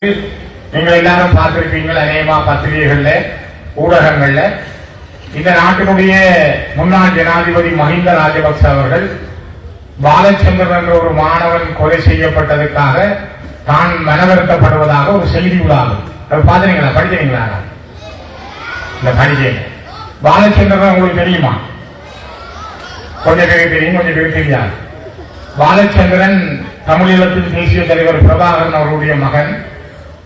நீங்கள் எல்லாரும் பார்த்திருப்பீங்கள் அநேகமா பத்திரிகைகள்ல ஊடகங்கள்ல இந்த நாட்டினுடைய முன்னாள் ஜனாதிபதி மஹிந்த ராஜபக்ச அவர்கள் பாலச்சந்திரன் என்ற ஒரு மாணவன் கொலை செய்யப்பட்டதற்காக தான் மனவருத்தப்படுவதாக ஒரு செய்தி உலாகும். பாத்தீங்களா, படிச்சீங்களா? இந்த படிச்சேன். பாலச்சந்திரன் உங்களுக்கு தெரியுமா? கொஞ்சம் பேருக்கு தெரியும், கொஞ்சம் பேருக்கு தெரியாது. பாலச்சந்திரன் தமிழீழத்தின் தேசிய தலைவர் பிரபாகரன் அவருடைய மகன்.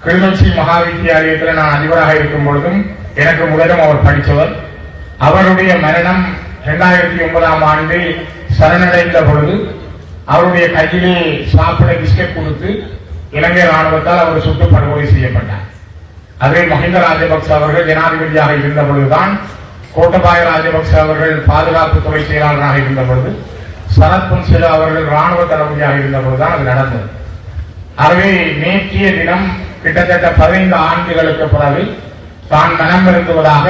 கிளிநொச்சி மகாவித்தியாலயத்தில் நான் அதிபராக இருக்கும் பொழுதும் எனக்கு முதலும் அவர் படித்தவர். அவருடைய மரணம் 2009ஆம் ஆண்டு சரணடைந்த பொழுது அவருடைய கையிலே சாப்பிட பிஸ்கெட் கொடுத்து இலங்கை ராணுவத்தால் அவர் சுட்டு படுகொலை செய்யப்பட்டார். அதே மஹிந்த ராஜபக்ச அவர்கள் ஜனாதிபதியாக இருந்த பொழுதுதான், கோட்டபாய ராஜபக்ச அவர்கள் பாதுகாப்புத்துறை செயலாளராக இருந்த பொழுது, சரத் பொன்சேகா அவர்கள் ராணுவ தளபதியாக இருந்த பொழுதுதான் அது நடந்தது. ஆகவே நேற்றைய தினம் கிட்டத்தட்ட 15 ஆண்டுகளுக்கு பிறகு தான் மனம் வருந்துவதாக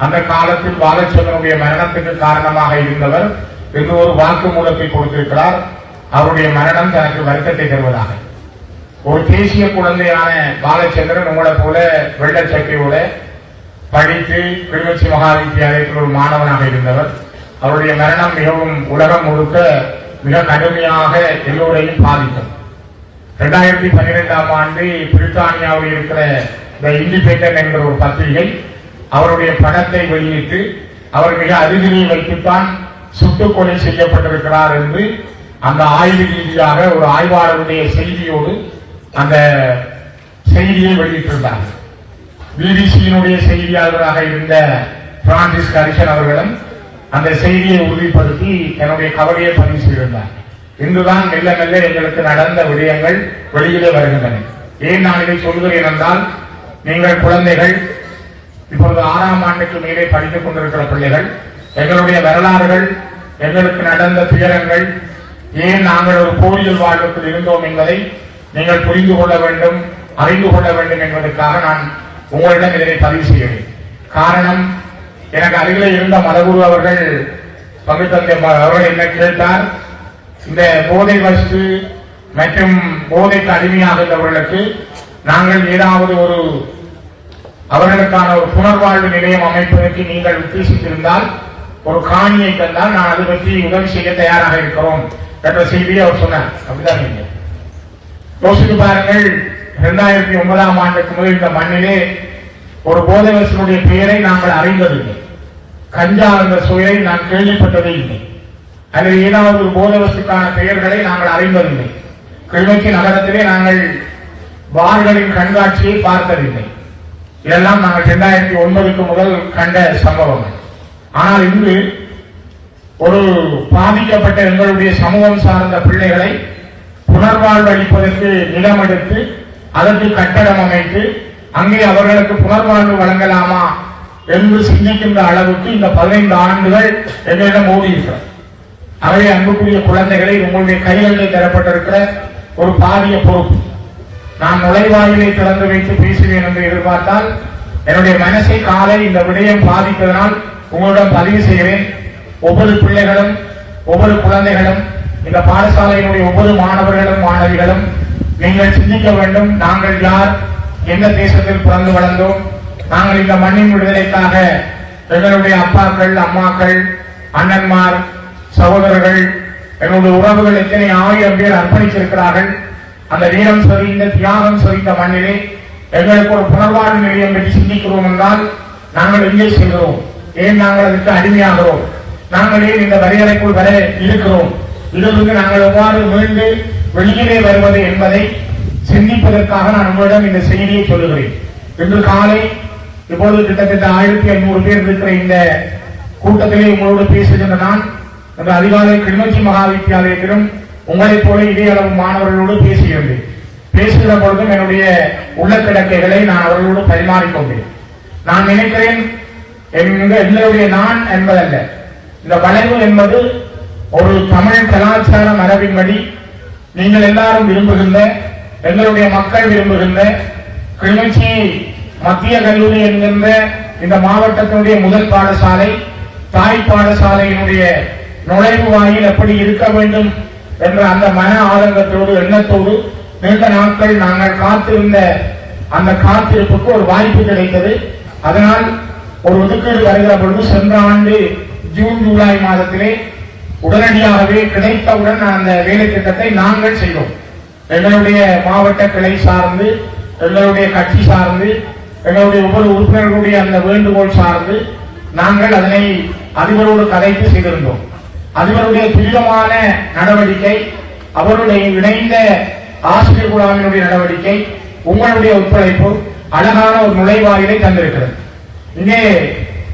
அந்த காலத்தில் பாலச்சந்திரனுடைய மரணத்துக்கு காரணமாக இருந்தவர் என்று ஒரு வாக்குமூலத்தை கொடுத்திருக்கிறார். அவருடைய மரணம் தனக்கு வருத்தத்தை தருவதாக. ஒரு தேசிய குழந்தையான பாலச்சந்திரன் உங்களை போல வெள்ளச்சக்கையோட படித்து கிளிநொச்சி மகாவித்தியாலயத்தில் ஒரு மாணவனாக இருந்தவர். அவருடைய மரணம் மிகவும் உலகம் முழுக்க மிக கடுமையாக எல்லோரையும் பாதித்தது. 2012ஆம் ஆண்டு பிரித்தானியாவில் இருக்கிற த இண்டிபெண்டன்ட் என்கிற ஒரு பத்திரிகை அவருடைய படத்தை வெளியிட்டு அவர் மிக அருகிலே வைத்துத்தான் சுட்டுக் கொலை செய்யப்பட்டிருக்கிறார் என்று அந்த ஆய்வு ரீதியாக ஒரு ஆய்வாளருடைய செய்தியோடு அந்த செய்தியை வெளியிட்டிருந்தார். பிபிசியினுடைய செய்தியாளராக இருந்த பிரான்சிஸ் கரிசன் அவர்களும் அந்த செய்தியை உறுதிப்படுத்தி என்னுடைய கவலையை பதிவு செய்திருந்தார். இன்றுதான் மெல்ல மெல்ல எங்களுக்கு நடந்த விடயங்கள் வெளியிலே வருகின்றன. ஏன் நான் இதை சொல்கிறேன் என்றால், நீங்கள் குழந்தைகள், இப்பொழுது 6ஆம் ஆண்டுக்கு மேலே படித்துக் கொண்டிருக்கிற பிள்ளைகள், எங்களுடைய வரலாறுகள், எங்களுக்கு நடந்த துயரங்கள், ஏன் நாங்கள் ஒரு போலியல் வாழ்வுக்குள் இருந்தோம் என்பதை நீங்கள் புரிந்து கொள்ள வேண்டும், அறிந்து கொள்ள வேண்டும் என்பதற்காக நான் உங்களிடம் இதனை பதிவு செய்கிறேன். காரணம், எனக்கு அருகிலே இருந்த மதகுரு அவர்கள் பங்கு தந்தை அவர்கள் என்ன கேட்டார், இந்த போதை வஸ்து மற்றும் போதைக்கு அடிமையாகின்றவர்களுக்கு நாங்கள் ஏதாவது ஒரு அவர்களுக்கான ஒரு புனர்வாழ்வு நிலையம் அமைப்பதற்கு நீங்கள் உத்தேசித்திருந்தால் ஒரு காணியை தந்தால் நான் அது பற்றி உதவி செய்ய தயாராக இருக்கிறோம் என்ற செய்தியை அவர் சொன்னார். அப்படிதான் நீங்க யோசித்து பாருங்கள். 2009ஆம் ஆண்டுக்கு முதல் இந்த மண்ணிலே ஒரு போதை வஸ்துடைய பெயரை நாங்கள் அறிந்ததில்லை. கஞ்சா என்ற சுவையை நான் கேள்விப்பட்டதே இல்லை. அல்லது ஏதாவது ஒரு போதை வஸ்துக்கான பெயர்களை நாங்கள் அறிந்ததில்லை. கிளிநொச்சி நகரத்திலே நாங்கள் பார்களின் கண்காட்சியை பார்த்ததில்லை. இதெல்லாம் நாங்கள் 2009க்கு முதல் கண்ட சம்பவம். ஆனால் இன்று ஒரு பாதிக்கப்பட்ட எங்களுடைய சமூகம் சார்ந்த பிள்ளைகளை புனர்வாழ்வு அளிப்பதற்கு நிலம் எடுத்து அதற்கு கட்டடம் அமைத்து அங்கே அவர்களுக்கு புனர்வாழ்வு வழங்கலாமா என்று சிந்திக்கின்ற அளவுக்கு இந்த 15 ஆண்டுகள் எங்களிடம் ஓடியிருக்கிறது. அவை அன்புக்குரிய குழந்தைகளை, உங்களுடைய கைகளில் தரப்பட்டிருக்கிற ஒரு பாரிய பொறுப்பு. நான் நுழைவாயிலை திறந்து வைத்து பேசுவேன் என்று எதிர்பார்த்தால் என்னுடைய மனசை காலை இந்த விடயம் பாதிப்பதனால் உங்களிடம் பதிவு செய்கிறேன். ஒவ்வொரு பிள்ளைகளும், ஒவ்வொரு குழந்தைகளும், இந்த பாடசாலையினுடைய ஒவ்வொரு மாணவர்களும் மாணவிகளும் நீங்கள் சிந்திக்க வேண்டும். நாங்கள் யார், எந்த தேசத்தில் பிறந்து வளர்ந்தோம், நாங்கள் இந்த மண்ணின் விடுதலைக்காக எங்களுடைய அப்பாக்கள், அம்மாக்கள், அண்ணன்மார், சகோதரர்கள், என்னுடைய உறவுகள் எத்தனை 1000 பேர் அர்ப்பணித்திருக்கிறார்கள். அந்த வீரம் சொரிந்த தியாகம் சொரிந்த மண்ணிலே எங்களுக்கு ஒரு புனர்வாழ்வு நிலையம் பற்றி சிந்திக்கிறோம் என்றால் நாங்கள் எங்கே செல்கிறோம், ஏன் நாங்கள் அதற்கு அடிமையாகிறோம், நாங்கள் ஏன் இந்த வரையறைக்குள் வர இருக்கிறோம், இதிலிருந்து நாங்கள் எவ்வாறு மீண்டு வெளியிலே வருவது என்பதை சிந்திப்பதற்காக நான் உங்களிடம் இந்த செய்தியை சொல்லுகிறேன். இன்று காலை இப்பொழுது கிட்டத்தட்ட 1500 பேர் இருக்கிற இந்த கூட்டத்திலே உங்களோடு பேசுகின்ற நான் அந்த அதிகாலை கிளிநொச்சி மகாவித்தியாலயத்திலும் உங்களைப் போல இதே அளவு மாணவர்களோடு பேசுகின்றேன். பேசுகிற பொழுதும் என்னுடைய உள்ளக்கிடக்கைகளை நான் அவர்களோடு பரிமாறிக்கொண்டேன். நான் நினைக்கிறேன், எங்களுடைய நான் என்பதல்ல, இந்த வளைவு என்பது ஒரு தமிழ் கலாச்சார மரபின்படி நீங்கள் எல்லாரும் விரும்புகின்ற, எங்களுடைய மக்கள் விரும்புகின்ற கிளிநொச்சி மத்திய கல்லூரி என்கின்ற இந்த மாவட்டத்தினுடைய முதல் பாடசாலை, தாய் பாடசாலையினுடைய நுழைவு வாயில் எப்படி இருக்க வேண்டும் என்ற அந்த மன ஆதங்கத்தோடு, எண்ணத்தோடு நீண்ட நாட்கள் நாங்கள் காத்திருந்த அந்த காத்திருப்புக்கு ஒரு வாய்ப்பு கிடைத்தது. அதனால் ஒரு ஒதுக்கீடு வருகிற பொழுது சென்ற ஆண்டு ஜூன் ஜூலை மாதத்திலே உடனடியாகவே கிடைத்தவுடன் அந்த வேலை திட்டத்தை நாங்கள் செய்தோம். எங்களுடைய மாவட்ட கிளை சார்ந்து, எங்களுடைய கட்சி சார்ந்து, எங்களுடைய ஒவ்வொரு உறுப்பினர்களுடைய அந்த வேண்டுகோள் சார்ந்து நாங்கள் அதனை அதிபரோடு கதைத்து செய்திருந்தோம். அதிபருடைய துரிதமான நடவடிக்கை, அவருடைய இணைந்த ஆசிரியர் குழாவினுடைய நடவடிக்கை, உங்களுடைய ஒத்துழைப்பு அழகான ஒரு நுழைவாயிலை தந்திருக்கிறது. இங்கே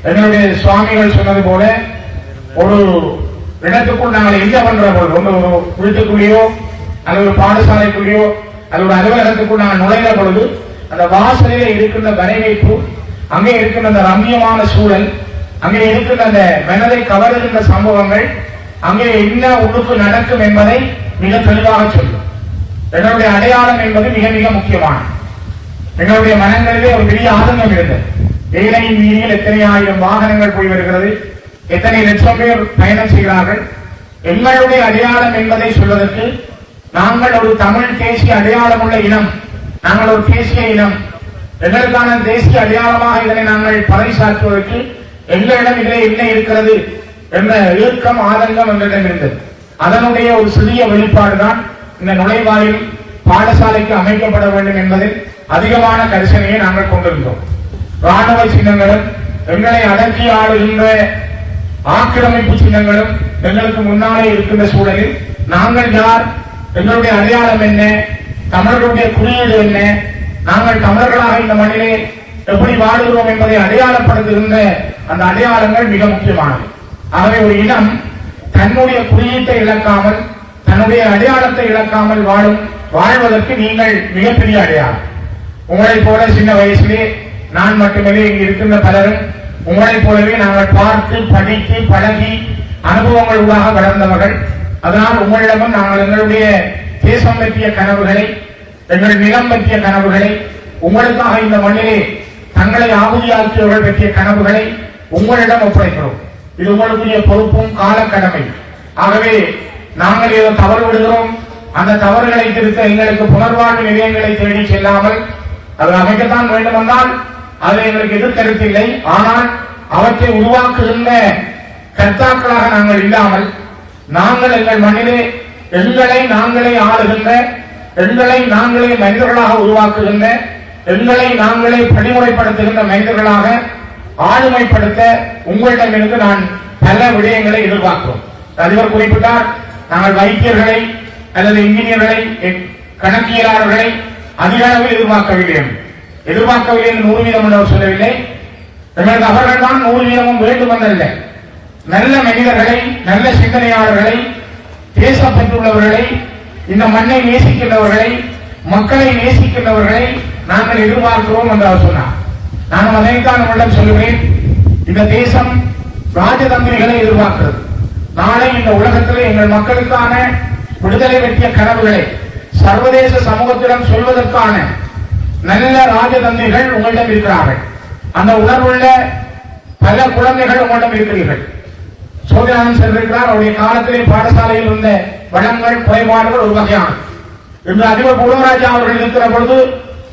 எங்களுடைய சுவாமிகள் சொன்னது போல ஒரு இடத்துக்குள் நாங்கள் என்ஜாய் பண்ற பொழுது, ஒரு வீட்டுக்குள்ளேயோ அல்லது ஒரு பாடசாலைக்குள்ளேயோ அல்லது ஒரு அலுவலகத்துக்குள் நாங்கள் நுழைந்த பொழுது அந்த வாசலிலே இருக்கின்ற வரவேற்பு, அங்கே இருக்கின்ற அந்த ரம்மியமான சூழல், அங்கே இருக்கின்ற அந்த மனதை கவருகின்ற சம்பவங்கள், அங்கே என்ன உள்ளுக்கு நடக்கும் என்பதை மிக தெளிவாக சொல்லும். எங்களுடைய அடையாளம் என்பது மிக மிக முக்கியமானது. எங்களுடைய மனங்களிலே ஒரு பெரிய ஆதங்கம் இருந்தது. ஏழையின் வீதியில் எத்தனை ஆயிரம் வாகனங்கள் போய் வருகிறது, எத்தனை லட்சம் பேர் பயணம் செய்கிறார்கள். எங்களுடைய அடையாளம் என்பதை சொல்வதற்கு நாங்கள் ஒரு தமிழ் தேசிய அடையாளம் உள்ள இனம், நாங்கள் ஒரு தேசிய இனம், எங்களுக்கான தேசிய அடையாளமாக இதனை நாங்கள் பறைசாற்றுவதற்கு எங்களிடம் இதிலே என்ன இருக்கிறது என்ற இயக்கம், ஆதங்கம் எங்களிடம் இருந்தது. அதனுடைய ஒரு சிறிய வெளிப்பாடுதான் இந்த நுழைவாயில் பாடசாலைக்கு அமைக்கப்பட வேண்டும் என்பதில் அதிகமான கரிசனையை நாங்கள் கொண்டிருந்தோம். ராணுவ சின்னங்களும் எங்களை அடக்கி ஆளுகின்ற ஆக்கிரமிப்பு சின்னங்களும் எங்களுக்கு முன்னாலே இருக்கின்ற சூழலில் நாங்கள் யார், எங்களுடைய அடையாளம் என்ன, தமிழர்களுடைய குறியீடு என்ன, நாங்கள் தமிழர்களாக இந்த மண்ணிலே எப்படி வாழுகிறோம் என்பதை அடையாளப்படுத்துகின்ற அந்த அடையாளங்கள் மிக முக்கியமானது. ஆகவே ஒரு இனம் தன்னுடைய குறியீட்டை இழக்காமல், தன்னுடைய அடையாளத்தை இழக்காமல் வாழ்வதற்கு நீங்கள் மிகப்பெரிய அடையாளம். உங்களைப் போல சின்ன வயசிலே நான் மட்டுமே இங்கு இருக்கின்ற பலரும் உங்களைப் போலவே நாங்கள் பார்த்து படித்து பழகி அனுபவங்கள் உள்ளாக வளர்ந்தவர்கள். அதனால் உங்களிடமும் நாங்கள் எங்களுடைய தேசம் பற்றிய கனவுகளை, எங்கள் நிலம் பற்றிய கனவுகளை, உங்களுக்காக இந்த மண்ணிலே தங்களை ஆகுதியாக்கியவர்கள் பற்றிய கனவுகளை உங்களிடம் ஒப்படைக்கிறோம். இது உங்களுக்குரிய பொறுப்பும் காலக்கடமை. ஆகவே நாங்கள் ஏதோ தவறு விடுகிறோம், அந்த தவறுகளை திருத்த எங்களுக்கு புனர்வாழ்வு நிலையங்களை தேடி செல்லாமல் அது அமைக்கத்தான் வேண்டும் என்றால் அது எங்களுக்கு எதிர்கருத்தில்லை. ஆனால் அவற்றை உருவாக்குகின்ற கர்த்தாக்களாக நாங்கள் இல்லாமல், நாங்கள் எங்கள் மண்ணிலே எங்களை நாங்களே ஆளுகின்ற, எங்களை நாங்களே மனிதர்களாக உருவாக்குகின்ற, எங்களை நாங்களே படிமுறைப்படுத்துகின்ற மனிதர்களாக ஆளுமைப்படுத்த உங்களிடமிருந்து நான் பல விடயங்களை எதிர்பார்க்கிறோம். அதிபர் குறிப்பிட்டார், நாங்கள் வைத்தியர்களை அல்லது இன்ஜினியர்களை, கணக்கியலாளர்களை அதிக அளவில் எதிர்பார்க்கவில்லை என்று 100% அவர் சொல்லவில்லை. எங்களுக்கு அவர்கள் தான் 100% வேண்டும் என்றல்ல. நல்ல மனிதர்களை, நல்ல சிந்தனையாளர்களை, தேசப்பட்டுள்ளவர்களை, இந்த மண்ணை நேசிக்கின்றவர்களை, மக்களை நேசிக்கின்றவர்களை நாங்கள் எதிர்பார்க்கிறோம் என்று அவர் சொன்னார். நானும் அதைத்தான் உங்களிடம் சொல்லுவேன். இந்த தேசம் ராஜதந்திரிகளை எதிர்பார்க்கிறது. நாளை இந்த உலகத்திலே எங்கள் மக்களுக்கான விடுதலை பற்றிய கனவுகளை சர்வதேச சமூகத்திடம் சொல்வதற்கான நல்ல ராஜதந்திரிகள் உங்களிடம் இருக்கிறார்கள். அந்த உணர்வுள்ள பல குழந்தைகள் உங்களிடம் இருக்கிறீர்கள். சோதனானன் சென்றிருக்கிறார். அவருடைய காலத்திலே பாடசாலையில் இருந்த வளங்கள், குறைபாடுகள் ஒரு வகையான. இன்று அதிபர் புலராஜா அவர்கள் இருக்கிற பொழுது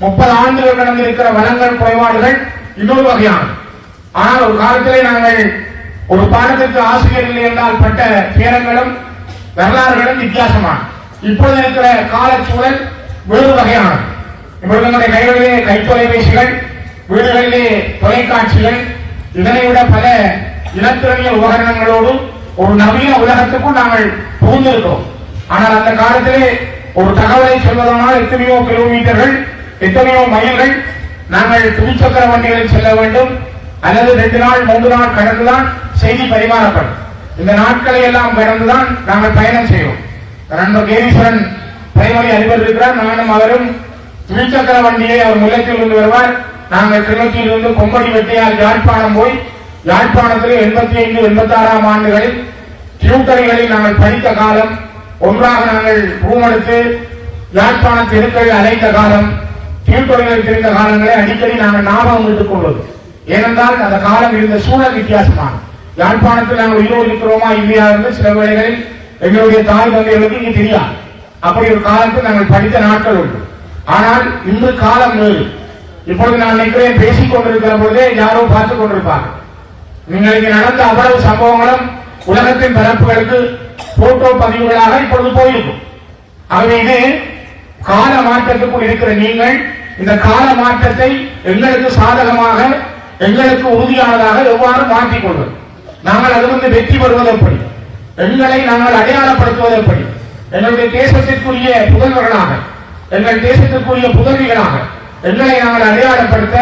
30 ஆண்டுகள் கடந்து இருக்கிற வளங்கள், குறைபாடுகள் இன்னொரு வகையான. ஆனால் ஒரு காலத்திலே நாங்கள் ஒரு பாடத்திற்கு ஆசிரியர் இல்லை என்றால் பட்ட பேரங்களும் வரலாறுகளும் வித்தியாசமான. இப்பொழுது இருக்கிற காலச்சூழல் வேறு வகையான. இப்பொழுது நம்முடைய கைகளிலே கைத்தொலைபேசிகள், வீடுகளிலே தொலைக்காட்சிகள், இதனை விட பல இலத்திரனியல் உபகரணங்களோடு ஒரு நவீன உலகத்துக்கும் நாங்கள் புகுந்திருக்கிறோம். ஆனால் அந்த காலத்திலே ஒரு தகவலை சொல்வதனால் எத்தனையோ கிலோமீட்டர்கள், எத்தனையோ மைல்கள் நாங்கள் துணிச்சக்கர வண்டிகளில் செல்ல வேண்டும், அல்லது 2 நாள் 3 நாள் கடந்துதான் செய்தி பரிமாறப்படும். இந்த நாட்களை எல்லாம் கடந்துதான் நாங்கள் பயணம் செய்வோம். நண்பர் கேதீஸ்வரன் பிரைமரி அதிபர் இருக்கிறார். நானும் அவரும் துணிச்சக்கர வண்டியை அவர் முல்லைத்தீவில் இருந்து வருவார். நாங்கள் கிளிநொச்சியில் இருந்து கொம்படி வெட்டையால் யாழ்ப்பாணம் போய், யாழ்ப்பாணத்தில் 85, 86 ஆண்டுகளில் டியூட்டரிகளில் நாங்கள் படித்த காலம், ஒன்றாக நாங்கள் ரூமெடுத்து யாழ்ப்பாண தெருக்களில் அலைந்த காலம், டியூட்டரிகள் தெரிந்த காலங்களை அடிக்கடி நாங்கள் ஞாபகம் விட்டுக் கொள்வது. ஏனென்றால் அந்த காலம் இருந்த சூழல் வித்தியாசமான. யாழ்ப்பாணத்தில் நாங்கள் உயிரோடு இருக்கிறோமா இல்லையா என்று சில வேளைகளில் எங்களுடைய தாய் தந்தைகளுக்கு இங்கே தெரியாது. அப்படி ஒரு காலத்தில் நாங்கள் படித்த நாட்கள் உண்டு. ஆனால் இன்று காலம் வேறு. இப்பொழுது நான் நினைக்கிறேன் பேசிக் கொண்டிருக்கிற பொழுதே யாரோ பார்த்துக் கொண்டிருப்பார்கள். நீங்கள் இங்கு நடந்த அவ்வளவு சம்பவங்களும் உலகத்தின் பரப்புகளுக்கு போட்டோ பதிவுகளாக இப்பொழுது போயிருக்கும். ஆகவே இது கால மாற்றத்துக்குள் இருக்கிற நீங்கள் இந்த கால மாற்றத்தை எங்களுக்கு சாதகமாக எங்களுக்கு உறுதியானதாக எவ்வாறு மாற்றிக் கொள்வது, நாங்கள் அதிலிருந்து வெற்றி பெறுவது எப்படி, எங்களை நாங்கள் அடையாளப்படுத்துவது எப்படி, எங்களுடைய தேசத்திற்குரிய புதல்வர்களாக எங்கள் தேசத்திற்குரிய புதல்விகளாக எங்களை நாங்கள் அடையாளப்படுத்த